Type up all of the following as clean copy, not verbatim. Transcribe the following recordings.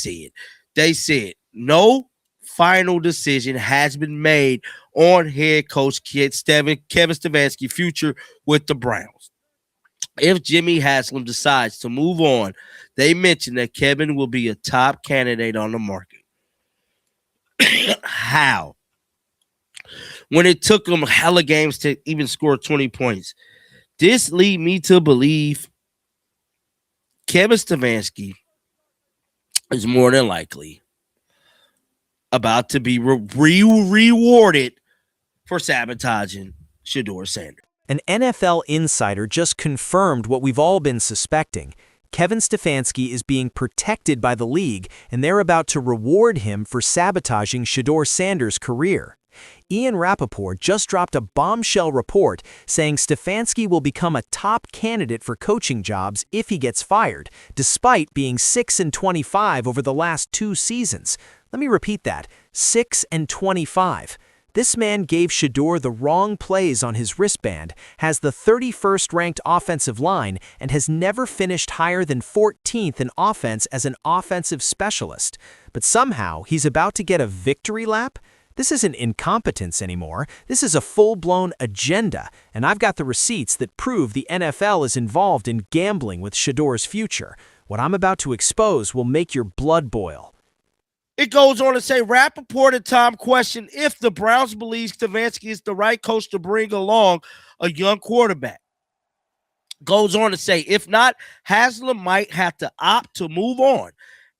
said. They said no final decision has been made on head coach Kevin Stefanski's future with the Browns. If Jimmy Haslam decides to move on, they mentioned that Kevin will be a top candidate on the market. How? When it took him hella games to even score 20 points. This lead me to believe Kevin Stefanski is more than likely about to be rewarded for sabotaging Shedeur Sanders. An NFL insider just confirmed what we've all been suspecting. Kevin Stefanski is being protected by the league, and they're about to reward him for sabotaging Shedeur Sanders' career. Ian Rappaport just dropped a bombshell report saying Stefanski will become a top candidate for coaching jobs if he gets fired, despite being 6-25 over the last 2 seasons. Let me repeat that, 6-25. This man gave Shedeur the wrong plays on his wristband, has the 31st ranked offensive line, and has never finished higher than 14th in offense as an offensive specialist. But somehow he's about to get a victory lap? This isn't incompetence anymore. This is a full-blown agenda, and I've got the receipts that prove the NFL is involved in gambling with Shedeur's future. What I'm about to expose will make your blood boil. It goes on to say, Rappaport and Tom question if the Browns believe Stefanski is the right coach to bring along a young quarterback. Goes on to say, if not, Haslam might have to opt to move on,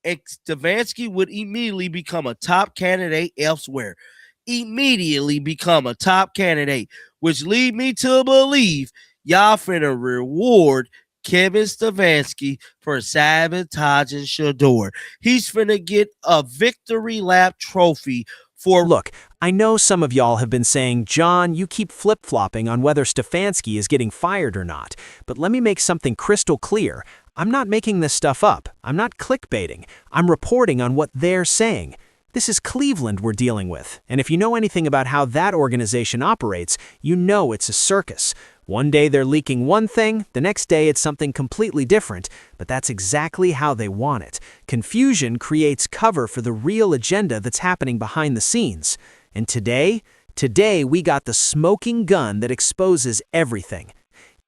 and Stefanski would immediately become a top candidate elsewhere. Immediately become a top candidate, which lead me to believe y'all finna reward Kevin Stefanski for sabotaging Shedeur. He's finna get a victory lap trophy for... Look, I know some of y'all have been saying, John, you keep flip-flopping on whether Stefanski is getting fired or not. But let me make something crystal clear. I'm not making this stuff up. I'm not clickbaiting. I'm reporting on what they're saying. This is Cleveland we're dealing with. And if you know anything about how that organization operates, you know it's a circus. One day they're leaking one thing, the next day it's something completely different, but that's exactly how they want it. Confusion creates cover for the real agenda that's happening behind the scenes. And today we got the smoking gun that exposes everything.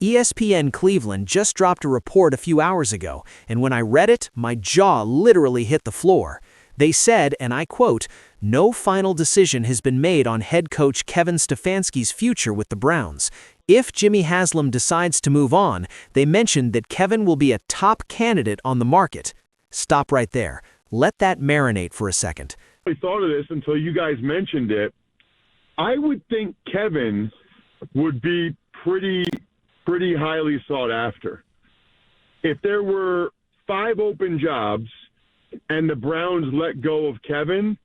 ESPN Cleveland just dropped a report a few hours ago, and when I read it, my jaw literally hit the floor. They said, and I quote, "No final decision has been made on head coach Kevin Stefanski's future with the Browns. If Jimmy Haslam decides to move on, they mentioned that Kevin will be a top candidate on the market." Stop right there. Let that marinate for a second. I thought of this until you guys mentioned it. I would think Kevin would be pretty highly sought after. If there were 5 open jobs and the Browns let go of Kevin,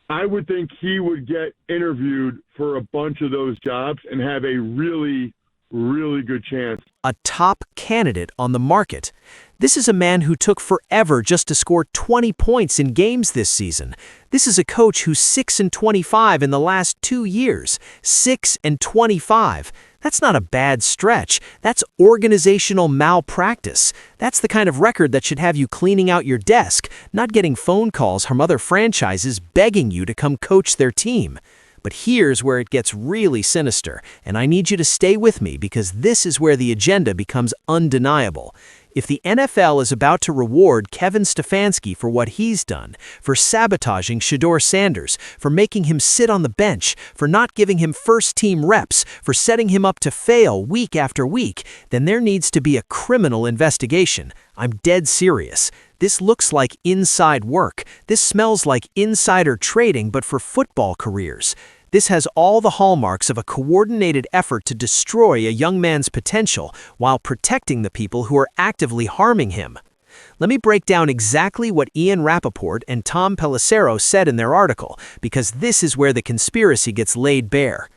I would think he would get interviewed for a bunch of those jobs and have a really, really good chance. A top candidate on the market. This is a man who took forever just to score 20 points in games this season. This is a coach who's 6-25 in the last 2 years. 6-25. That's not a bad stretch. That's organizational malpractice. That's the kind of record that should have you cleaning out your desk, not getting phone calls from other franchises begging you to come coach their team. But here's where it gets really sinister, and I need you to stay with me because this is where the agenda becomes undeniable. If the NFL is about to reward Kevin Stefanski for what he's done, for sabotaging Shedeur Sanders, for making him sit on the bench, for not giving him first-team reps, for setting him up to fail week after week, then there needs to be a criminal investigation. I'm dead serious. This looks like inside work. This smells like insider trading, but for football careers. This has all the hallmarks of a coordinated effort to destroy a young man's potential while protecting the people who are actively harming him. Let me break down exactly what Ian Rappaport and Tom Pelissero said in their article, because this is where the conspiracy gets laid bare.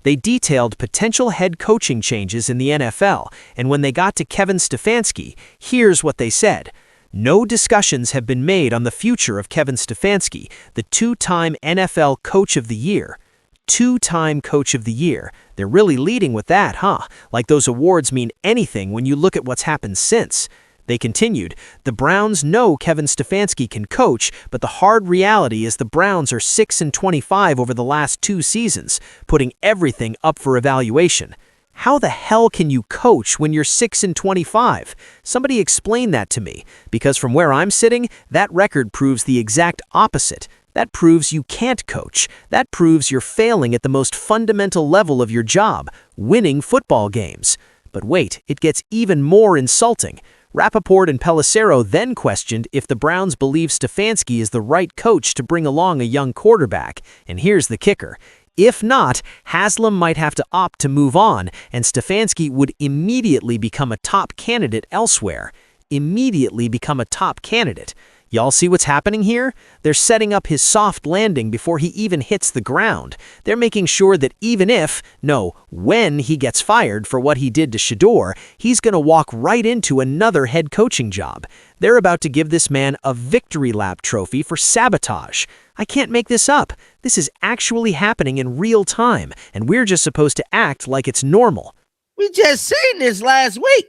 They detailed potential head coaching changes in the NFL, and when they got to Kevin Stefanski, here's what they said. No discussions have been made on the future of Kevin Stefanski, the 2-time NFL Coach of the Year. 2-time Coach of the Year. They're really leading with that, huh? Like those awards mean anything when you look at what's happened since. They continued, "The Browns know Kevin Stefanski can coach, but the hard reality is the Browns are 6-25 over the last 2 seasons, putting everything up for evaluation. How the hell can you coach when you're 6-25? Somebody explain that to me, because from where I'm sitting, that record proves the exact opposite. That proves you can't coach. That proves you're failing at the most fundamental level of your job, winning football games." But wait, it gets even more insulting. Rappaport and Pelissero then questioned if the Browns believe Stefanski is the right coach to bring along a young quarterback. And here's the kicker. If not, Haslam might have to opt to move on, and Stefanski would immediately become a top candidate elsewhere. Immediately become a top candidate. Y'all see what's happening here? They're setting up his soft landing before he even hits the ground. They're making sure that even if, no, when he gets fired for what he did to Shedeur, he's going to walk right into another head coaching job. They're about to give this man a victory lap trophy for sabotage. I can't make this up. This is actually happening in real time, and we're just supposed to act like it's normal. We just seen this last week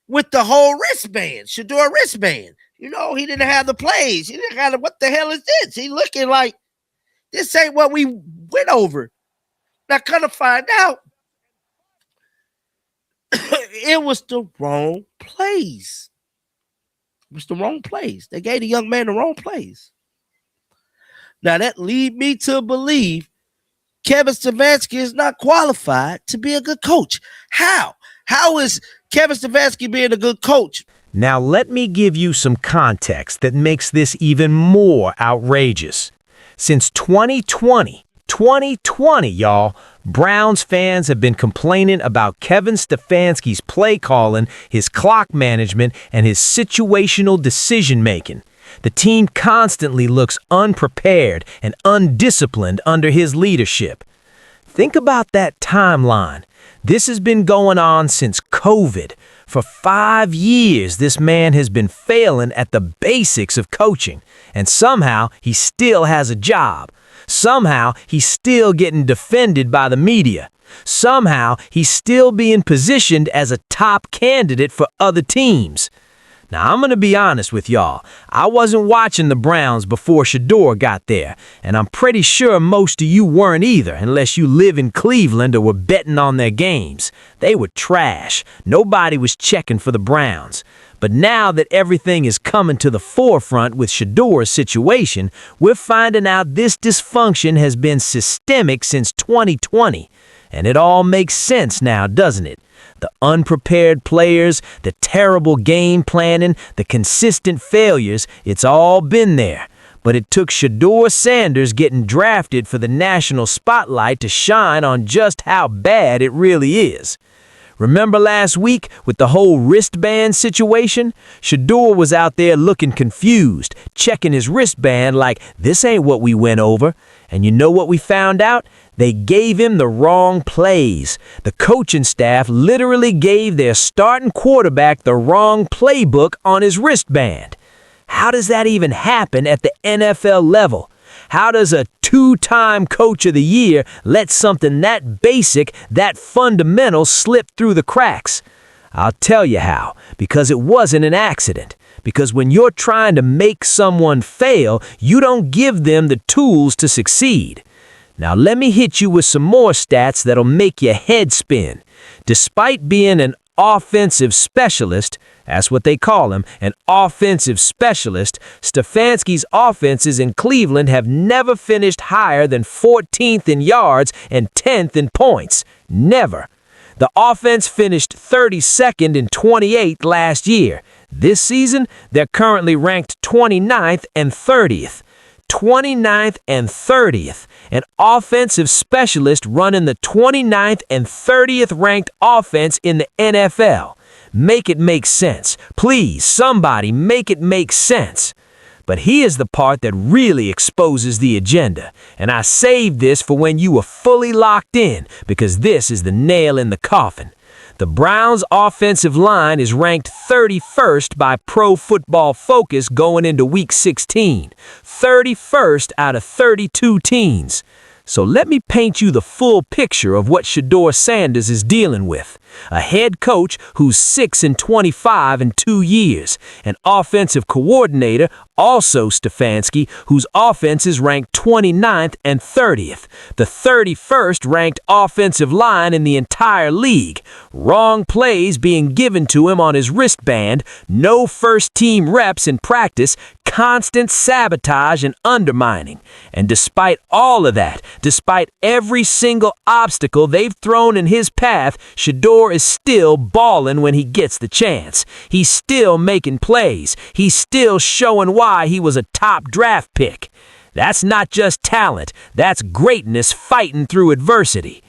with the whole wristband, Shedeur wristband. You know, he didn't have the plays. He didn't have what the hell is this? He looking like this ain't what we went over. Now, kind of find out, it was the wrong plays. It was the wrong plays. They gave the young man the wrong plays. Now, that lead me to believe Kevin Stefanski is not qualified to be a good coach. How? How is Kevin Stefanski being a good coach? Now let me give you some context that makes this even more outrageous. Since 2020, y'all, Browns fans have been complaining about Kevin Stefanski's play calling, his clock management, and his situational decision-making. The team constantly looks unprepared and undisciplined under his leadership. Think about that timeline. This has been going on since COVID. For 5 years, this man has been failing at the basics of coaching, and somehow he still has a job. Somehow he's still getting defended by the media. Somehow he's still being positioned as a top candidate for other teams. Now, I'm going to be honest with y'all. I wasn't watching the Browns before Shedeur got there, and I'm pretty sure most of you weren't either, unless you live in Cleveland or were betting on their games. They were trash. Nobody was checking for the Browns. But now that everything is coming to the forefront with Shedeur's situation, we're finding out this dysfunction has been systemic since 2020. And it all makes sense now, doesn't it? The unprepared players, the terrible game planning, the consistent failures, it's all been there. But it took Shedeur Sanders getting drafted for the national spotlight to shine on just how bad it really is. Remember last week with the whole wristband situation? Shedeur was out there looking confused, checking his wristband like, this ain't what we went over. And you know what we found out? They gave him the wrong plays. The coaching staff literally gave their starting quarterback the wrong playbook on his wristband. How does that even happen at the NFL level? How does a 2-time coach of the year let something that basic, that fundamental slip through the cracks? I'll tell you how, because it wasn't an accident. Because when you're trying to make someone fail, you don't give them the tools to succeed. Now let me hit you with some more stats that'll make your head spin. Despite being an offensive specialist, that's what they call him, an offensive specialist, Stefanski's offenses in Cleveland have never finished higher than 14th in yards and 10th in points. Never. The offense finished 32nd and 28th last year. This season, they're currently ranked 29th and 30th. 29th and 30th. An offensive specialist running the 29th and 30th ranked offense in the NFL. Make it make sense. Please, somebody, make it make sense. But here's the part that really exposes the agenda. And I saved this for when you were fully locked in, because this is the nail in the coffin. The Browns' offensive line is ranked 31st by Pro Football Focus going into Week 16. 31st out of 32 teams. So let me paint you the full picture of what Shedeur Sanders is dealing with. A head coach who's 6-25 in 2 years. An offensive coordinator, also Stefanski, whose offense is ranked 29th and 30th. The 31st ranked offensive line in the entire league. Wrong plays being given to him on his wristband. No first-team reps in practice. Constant sabotage and undermining. And despite all of that, despite every single obstacle they've thrown in his path, Shedeur is still balling when he gets the chance. He's still making plays. He's still showing why he was a top draft pick. That's not just talent. That's greatness fighting through adversity.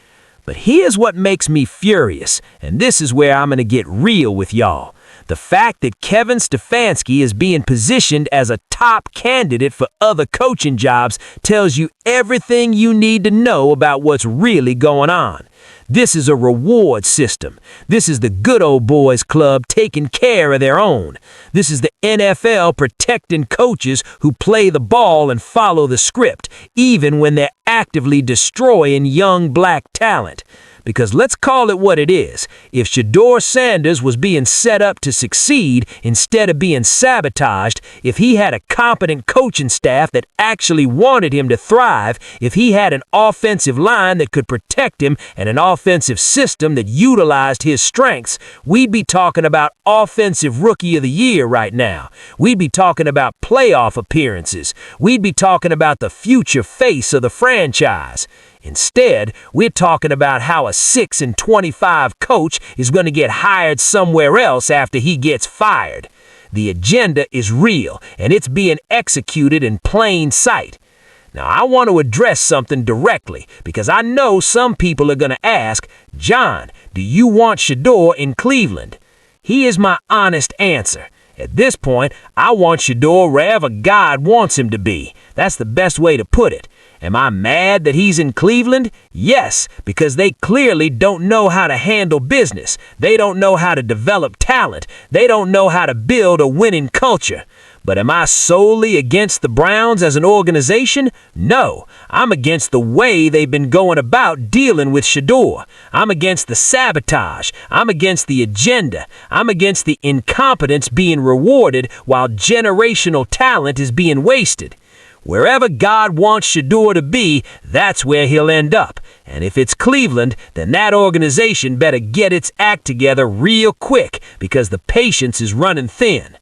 But here's what makes me furious, and this is where I'm going to get real with y'all. The fact that Kevin Stefanski is being positioned as a top candidate for other coaching jobs tells you everything you need to know about what's really going on. This is a reward system. This is the good old boys club taking care of their own. This is the NFL protecting coaches who play the ball and follow the script, even when they're actively destroying young black talent. Because let's call it what it is. If Shedeur Sanders was being set up to succeed instead of being sabotaged, if he had a competent coaching staff that actually wanted him to thrive, if he had an offensive line that could protect him and an offensive system that utilized his strengths, we'd be talking about Offensive Rookie of the Year right now. We'd be talking about playoff appearances. We'd be talking about the future face of the franchise. Instead, we're talking about how a 6-25 coach is going to get hired somewhere else after he gets fired. The agenda is real, and it's being executed in plain sight. Now, I want to address something directly, because I know some people are going to ask, John, do you want Shedeur in Cleveland? Here's my honest answer. At this point, I want Shedeur wherever God wants him to be. That's the best way to put it. Am I mad that he's in Cleveland? Yes, because they clearly don't know how to handle business. They don't know how to develop talent. They don't know how to build a winning culture. But am I solely against the Browns as an organization? No, I'm against the way they've been going about dealing with Shedeur. I'm against the sabotage. I'm against the agenda. I'm against the incompetence being rewarded while generational talent is being wasted. Wherever God wants Shedeur to be, that's where he'll end up. And if it's Cleveland, then that organization better get its act together real quick, because the patience is running thin.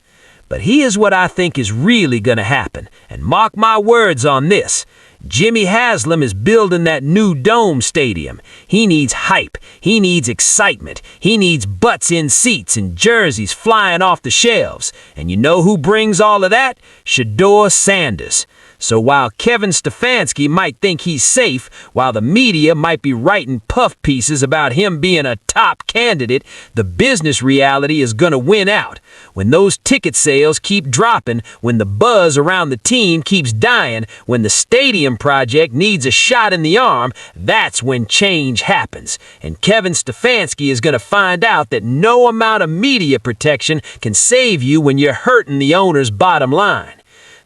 But here's what I think is really going to happen, and mark my words on this. Jimmy Haslam is building that new dome stadium. He needs hype. He needs excitement. He needs butts in seats and jerseys flying off the shelves. And you know who brings all of that? Shedeur Sanders. So while Kevin Stefanski might think he's safe, while the media might be writing puff pieces about him being a top candidate, the business reality is going to win out. When those ticket sales keep dropping, when the buzz around the team keeps dying, when the stadium project needs a shot in the arm, that's when change happens. And Kevin Stefanski is going to find out that no amount of media protection can save you when you're hurting the owner's bottom line.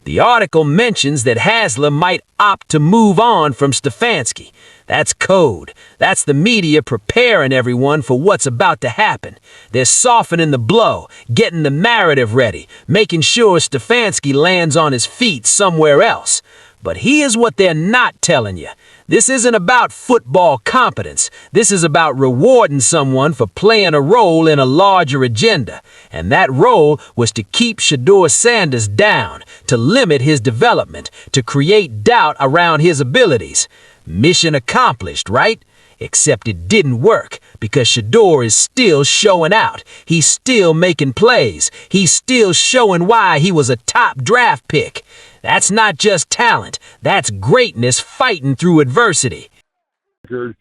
The article mentions that Haslam might opt to move on from Stefanski. That's code. That's the media preparing everyone for what's about to happen. They're softening the blow, getting the narrative ready, making sure Stefanski lands on his feet somewhere else. But here's what they're not telling you. This isn't about football competence. This is about rewarding someone for playing a role in a larger agenda. And that role was to keep Shedeur Sanders down, to limit his development, to create doubt around his abilities. Mission accomplished, right? Except it didn't work, because Shedeur is still showing out. He's still making plays. He's still showing why he was a top draft pick. That's not just talent. That's greatness fighting through adversity. Than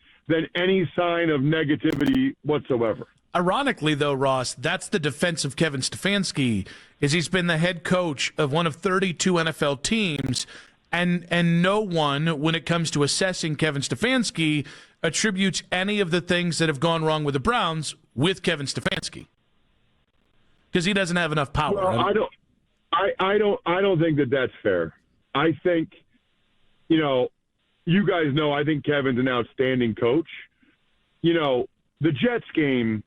any sign of negativity whatsoever. Ironically, though, Ross, that's the defense of Kevin Stefanski, is he's been the head coach of one of 32 NFL teams, and no one, when it comes to assessing Kevin Stefanski, attributes any of the things that have gone wrong with the Browns with Kevin Stefanski, because he doesn't have enough power. Well, right? I don't think that that's fair. I think, you guys know I think Kevin's an outstanding coach. You know, the Jets game,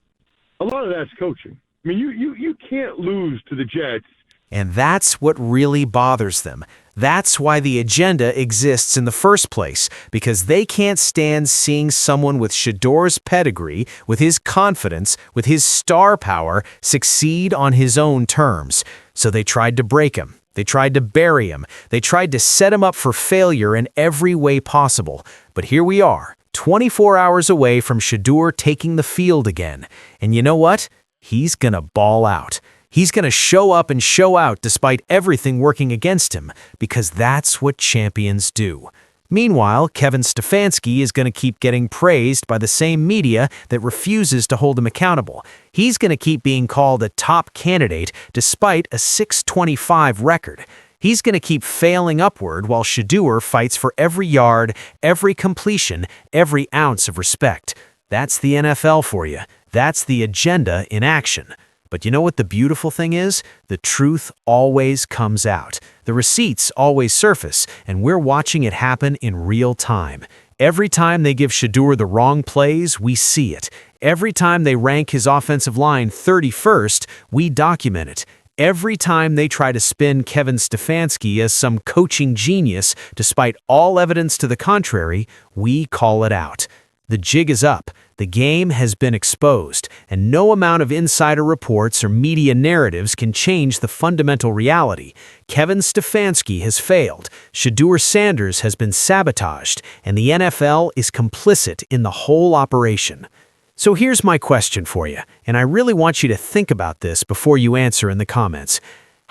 a lot of that's coaching. I mean, you can't lose to the Jets. And that's what really bothers them. That's why the agenda exists in the first place, because they can't stand seeing someone with Shedeur's pedigree, with his confidence, with his star power, succeed on his own terms. So they tried to break him. They tried to bury him. They tried to set him up for failure in every way possible. But here we are, 24 hours away from Shedeur taking the field again. And you know what? He's gonna ball out. He's going to show up and show out despite everything working against him, because that's what champions do. Meanwhile, Kevin Stefanski is going to keep getting praised by the same media that refuses to hold him accountable. He's going to keep being called a top candidate despite a 625 record. He's going to keep failing upward while Shedeur fights for every yard, every completion, every ounce of respect. That's the NFL for you. That's the agenda in action. But you know what the beautiful thing is? The truth always comes out. The receipts always surface, and we're watching it happen in real time. Every time they give Shedeur the wrong plays, we see it. Every time they rank his offensive line 31st, we document it. Every time they try to spin Kevin Stefanski as some coaching genius, despite all evidence to the contrary, we call it out. The jig is up. The game has been exposed, and no amount of insider reports or media narratives can change the fundamental reality. Kevin Stefanski has failed, Shedeur Sanders has been sabotaged, and the NFL is complicit in the whole operation. So here's my question for you, and I really want you to think about this before you answer in the comments.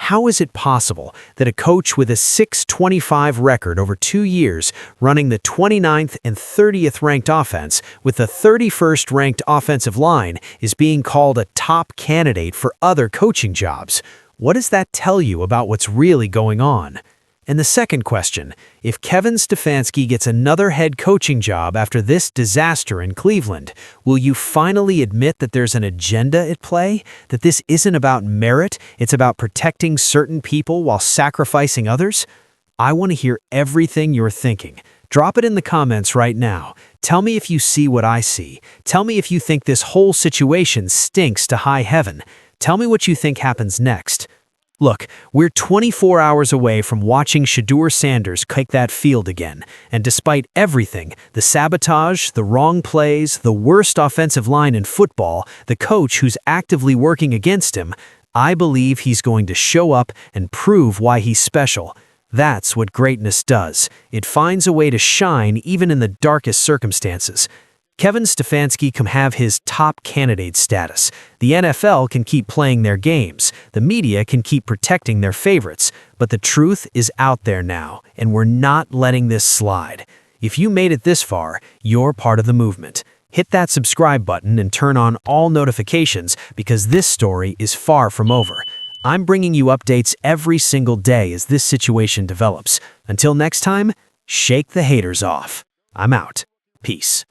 How is it possible that a coach with a 625 record over 2 years, running the 29th and 30th ranked offense with the 31st ranked offensive line, is being called a top candidate for other coaching jobs? What does that tell you about what's really going on? And the second question, if Kevin Stefanski gets another head coaching job after this disaster in Cleveland, will you finally admit that there's an agenda at play? That this isn't about merit, it's about protecting certain people while sacrificing others? I want to hear everything you're thinking. Drop it in the comments right now. Tell me if you see what I see. Tell me if you think this whole situation stinks to high heaven. Tell me what you think happens next. Look, we're 24 hours away from watching Shedeur Sanders kick that field again, and despite everything, the sabotage, the wrong plays, the worst offensive line in football, the coach who's actively working against him, I believe he's going to show up and prove why he's special. That's what greatness does. It finds a way to shine even in the darkest circumstances. Kevin Stefanski can have his top candidate status. The NFL can keep playing their games. The media can keep protecting their favorites. But the truth is out there now, and we're not letting this slide. If you made it this far, you're part of the movement. Hit that subscribe button and turn on all notifications, because this story is far from over. I'm bringing you updates every single day as this situation develops. Until next time, shake the haters off. I'm out. Peace.